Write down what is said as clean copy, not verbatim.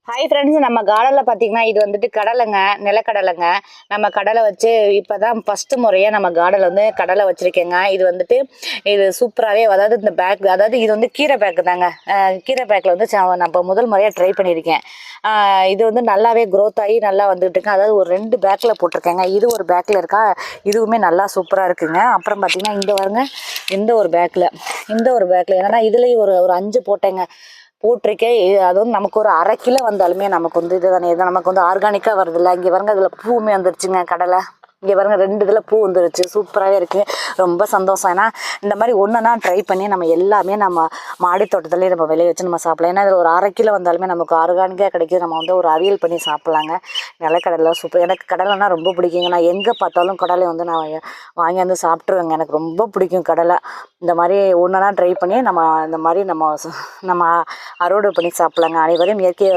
Hi friends, நம்ம கார்டனில் பார்த்தீங்கன்னா இது வந்துட்டு கடலைங்க, நிலக்கடலைங்க. நம்ம கடலை வச்சு இப்போ தான் ஃபஸ்ட்டு முறையாக நம்ம கார்டனில் வந்து கடலை வச்சுருக்கேங்க. இது வந்துட்டு இது சூப்பராகவே, அதாவது இந்த பேக், அதாவது இது வந்து கீரை பேக்கு தாங்க. கீரை பேக்கில் வந்து நான் இப்போ முதல் முறையாக ட்ரை பண்ணியிருக்கேன். இது வந்து நல்லாவே க்ரோத் ஆகி நல்லா வந்துட்டு இருக்கு. அதாவது ஒரு 2 பேக்கில் போட்டிருக்கேங்க. இது ஒரு பேக்கில் இருக்கா, இதுவுமே நல்லா சூப்பராக இருக்குங்க. அப்புறம் பார்த்தீங்கன்னா இந்த வருங்க, இந்த ஒரு பேக்கில் என்னன்னா இதுலேயும் ஒரு ஒரு 5 போட்டேங்க. போட்டிருக்கேன். அது வந்து நமக்கு ஒரு 1/2 கிலோ வந்தாலுமே நமக்கு வந்து இதுதானே, இது நமக்கு வந்து ஆர்கானிக்காக வருதுல்ல. இங்கே பாருங்க, அதில் பூவுமே வந்துருச்சுங்க கடலை. இங்கே பாருங்க 2 இதில் பூ வந்துருச்சு. சூப்பராகவே இருக்குது. ரொம்ப சந்தோஷம். ஏன்னா இந்த மாதிரி ஒன்றுனா ட்ரை பண்ணி நம்ம எல்லாமே நம்ம மாடி தோட்டத்துலேயே நம்ம விளைய வச்சு நம்ம சாப்பிடலாம். ஏன்னா இதில் ஒரு 1/2 கிலோ வந்தாலுமே நமக்கு ஆர்கானிக்காக கிடைக்கிது. நம்ம வந்து ஒரு அவியல் பண்ணி சாப்பிட்லாங்க. நிலக்கடலை சூப்பர். எனக்கு கடலைன்னா ரொம்ப பிடிக்குங்க. நான் எங்கே பார்த்தாலும் கடலை வந்து நான் வாங்கி வந்து சாப்பிட்ருவேங்க. எனக்கு ரொம்ப பிடிக்கும் கடலை. இந்த மாதிரி ஒன்றுனா ட்ரை பண்ணி நம்ம இந்த மாதிரி நம்ம அறுவடை பண்ணி சாப்பிட்லாங்க. அனைவரும் இயற்கையை